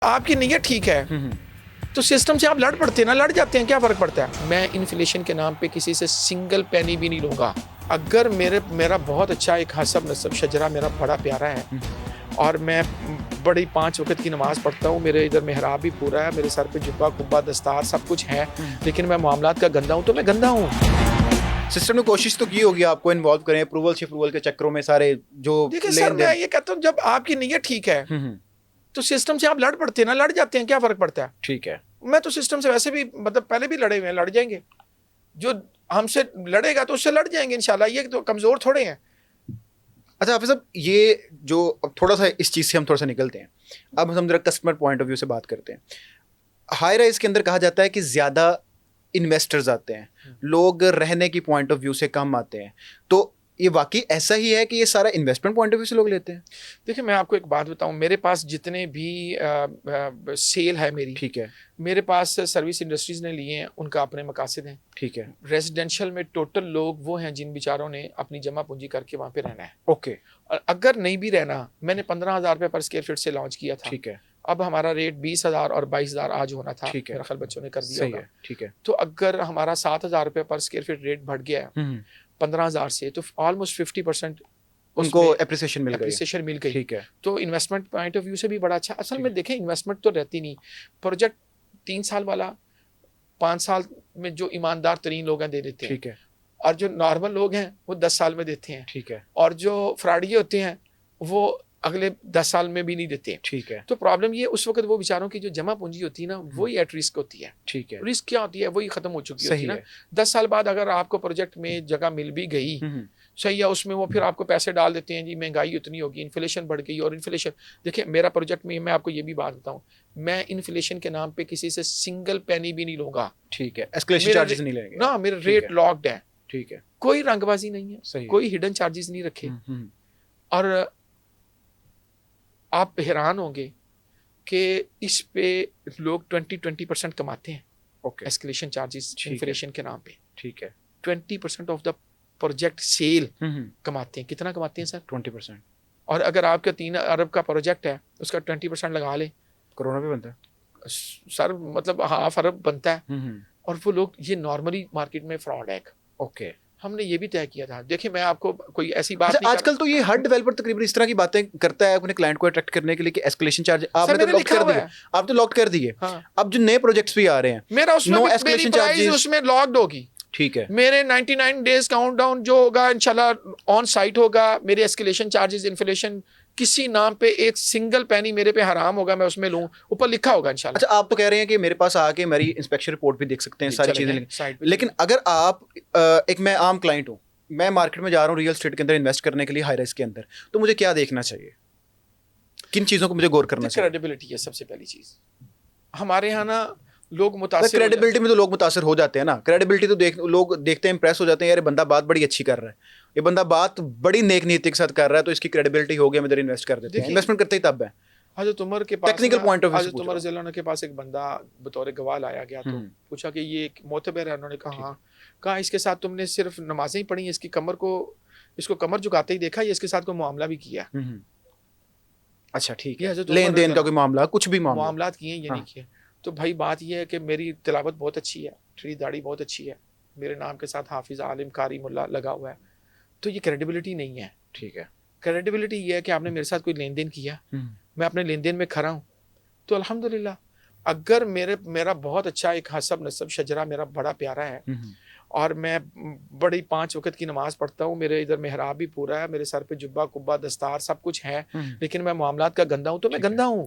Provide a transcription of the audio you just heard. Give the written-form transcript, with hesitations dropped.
आपकी नीयत ठीक है तो सिस्टम से आप लड़ पड़ते हैं ना, लड़ जाते हैं, क्या फर्क पड़ता है। मैं इन्फ्लेशन के नाम पे किसी से सिंगल पैनी भी नहीं लूंगा। अगर मेरा बहुत अच्छा एक हसब नसब शजरा मेरा बड़ा प्यारा है और मैं बड़ी 5 वक्त की नमाज पढ़ता हूँ, मेरे इधर मेहराब भी पूरा है, मेरे सर पे जुब्बा कुब्बा दस्तार सब कुछ है, लेकिन मैं मामलात का गंदा हूँ तो मैं गंदा हूँ। सिस्टम ने कोशिश तो की होगी आपको इन्वॉल्व करें अप्रूवल के चक्करों में सारे जो देखिए सर, मैं ये कहता हूँ जब आपकी नीयत ठीक है तो सिस्टम से आप लड़ पड़ते हैं ना, लड़ जाते हैं, क्या फर्क पड़ता है। ठीक है, मैं तो सिस्टम से वैसे भी मतलब पहले भी लड़े हुए हैं, लड़ जाएंगे। जो हमसे लड़ेगा तो उससे लड़ जाएंगे इंशाल्लाह, ये तो कमजोर थोड़े हैं। अच्छा हाफिज साहब, ये जो अब थोड़ा सा इस चीज़ से हम थोड़ा सा निकलते हैं, अब हम जरा कस्टमर पॉइंट ऑफ व्यू से बात करते हैं। हाई राइज के अंदर कहा जाता है कि ज़्यादा इन्वेस्टर्स आते हैं, लोग रहने की पॉइंट ऑफ व्यू से कम आते हैं, तो ये वाकई ऐसा ही है कि ये सारा इन्वेस्टमेंट पॉइंट ऑफ व्यू से लोग लेते हैं? देखिए मैं आपको एक बात बताऊं, मेरे पास जितने भी सेल है मेरी, ठीक है, मेरे पास सर्विस इंडस्ट्रीज ने लिए हैं, उनका अपने मकासद हैं। ठीक है, रेजिडेंशियल में टोटल लोग वो हैं जिन बेचारों ने अपनी जमा पूंजी करके वहाँ पे रहना है। ओके, और अगर नहीं भी रहना, मैंने 15,000 रुपये पर स्क्वायर फीट से लॉन्च किया था। ठीक है, अब हमारा रेट 20,000 और 22,000 आज होना था, ठीक है, मेरा ख्याल बच्चों ने कर दिया सही होगा। है, ठीक है, तो अगर हमारा 7,000 रुपये पर स्क्वायर फीट रेट बढ़ गया है 15,000 से, तो ऑलमोस्ट 50% उनको एप्रिसिएशन मिल गई। ठीक है, तो इन्वेस्टमेंट पॉइंट ऑफ व्यू से भी बड़ा अच्छा। असल में देखें, इन्वेस्टमेंट तो रहती नहीं, प्रोजेक्ट 3 साल वाला 5 साल में जो ईमानदार तरीन लोग हैं दे देते हैं, ठीक है, और जो नॉर्मल लोग हैं वो 10 साल में देते हैं, ठीक है, और जो फ्रॉडी होते हैं वो अगले 10 साल में भी नहीं देते। ठीक है, तो प्रॉब्लम ये, उस वक्त वो बेचारों की जो जमा पूंजी होती है ना, वही एट रिस्क होती है। ठीक है, रिस्क क्या होती है, वही खत्म हो चुकी होती है ना। है। 10 साल बाद अगर आपको प्रोजेक्ट में जगह मिल भी गई, सही है, उसमें वो फिर आपको पैसे डाल देते हैं, जी महंगाई उतनी होगी, इन्फ्लेशन बढ़ गई। और इन्फ्लेशन, देखिए मेरा प्रोजेक्ट में, मैं आपको ये भी बात बताऊं, मैं इन्फ्लेशन के नाम पे किसी से सिंगल पैनी भी नहीं लूंगा। ठीक है, एस्केलेशन चार्जेस नहीं लेंगे ना, मेरे रेट लॉक्ड है। ठीक है, कोई रंगबाजी नहीं है, कोई हिडन चार्जेस नहीं रखे। और आप हैरान होंगे कि इस पे लोग 20% कमाते हैं। ओके, एस्केलेशन चार्जेस इन्फ्लेशन के नाम पे ठीक है, 20% ऑफ द प्रोजेक्ट सेल कमाते हैं। कितना कमाते हैं सर? 20%। और अगर आपका 3 अरब का प्रोजेक्ट है, उसका 20% लगा ले, कोरोना भी बनता है सर, मतलब ½ अरब बनता है। और वो लोग, ये नॉर्मली मार्केट में फ्रॉड है। ओके, हमने ये भी तय किया था। देखिए मैं आपको कोई ऐसी बात नहीं, आजकल तो ये हर डेवलपर तकरीबन इस तरह की बातें करता है अपने क्लाइंट को अट्रैक्ट करने के लिए कि एस्केलेशन चार्ज आपने तो लॉक कर दिए, आप तो लॉक कर दिए। हाँ। अब जो नए प्रोजेक्ट्स भी आ रहे हैं, मेरा उसमें नो एस्केलेशन चार्जेस उसमें लॉक्ड होगी। ठीक है, मेरे 99 डेज काउंटडाउन जो होगा इंशाल्लाह ऑन साइट होगा। मेरे एस्केलेशन चार्जेस इन्फ्लेशन किसी नाम पे एक सिंगल पैनी मेरे पे हराम होगा, मैं उसमें लूं, ऊपर लिखा होगा इंशाल्लाह। अच्छा, आप तो कह रहे हैं कि मेरे पास आके मेरी इंस्पेक्शन रिपोर्ट भी देख सकते हैं, सारी चीजें, लेकिन अगर आप एक मैं आम क्लाइंट हूँ, मैं मार्केट में जा रहा हूँ रियल एस्टेट के अंदर इन्वेस्ट करने के लिए हाई राइज के अंदर, तो मुझे क्या देखना चाहिए, किन चीजों को मुझे गौर करना चाहिए? क्रेडिबिलिटी है सबसे पहली चीज। हमारे यहाँ ना लोग मुतासिर, क्रेडिबिलिटी में तो लोग मुतासिर हो जाते हैं ना। क्रेडिबिलिटी तो लोग देखते हैं, इंप्रेस हो जाते हैं, यार ये बंदा बात बड़ी अच्छी कर रहा है, ये बंदा बात बड़ी नेक नीति के साथ कर रहा है, तो इसकी क्रेडिबिलिटी हो गया, हम इधर इन्वेस्ट कर देते हैं। इन्वेस्टमेंट करते ही तब है। हजरत उमर के पास, टेक्निकल पॉइंट ऑफ व्यू हजरत उमर ज़िल्लाह के पास एक बंदा बतौर गवाह लाया गया, तो पूछा कि ये मोतबर है? उन्होंने कहा हाँ। कहा इसके साथ तुमने सिर्फ नमाजें ही पढ़ी, इसकी कमर को, इसको कमर झुकाते ही देखा, ये इसके साथ कोई मामला भी किया? अच्छा ठीक है, लेन देन का कोई मामला, कुछ भी मामलात किए, ये नहीं किए। तो भाई बात यह है कि मेरी तिलावत बहुत अच्छी है, मेरी दाढ़ी बहुत अच्छी है, मेरे नाम के साथ हाफिज आलिम कारी मुल्ला लगा हुआ है, तो ये क्रेडिबिलिटी नहीं है। ठीक है, क्रेडिबिलिटी ये है कि आपने मेरे साथ कोई लेन देन किया, मैं अपने लेन देन में खरा हूँ, तो अल्हम्दुलिल्लाह। अगर मेरा बहुत अच्छा एक हसब नसब शजरा मेरा बड़ा प्यारा है, और मैं बड़ी 5 वक्त की नमाज पढ़ता हूँ, मेरे इधर मेहराब भी पूरा है, मेरे सर पे जुब्बा कुब्बा दस्तार सब कुछ है, लेकिन मैं मामलात का गंदा हूँ तो मैं गंदा हूँ।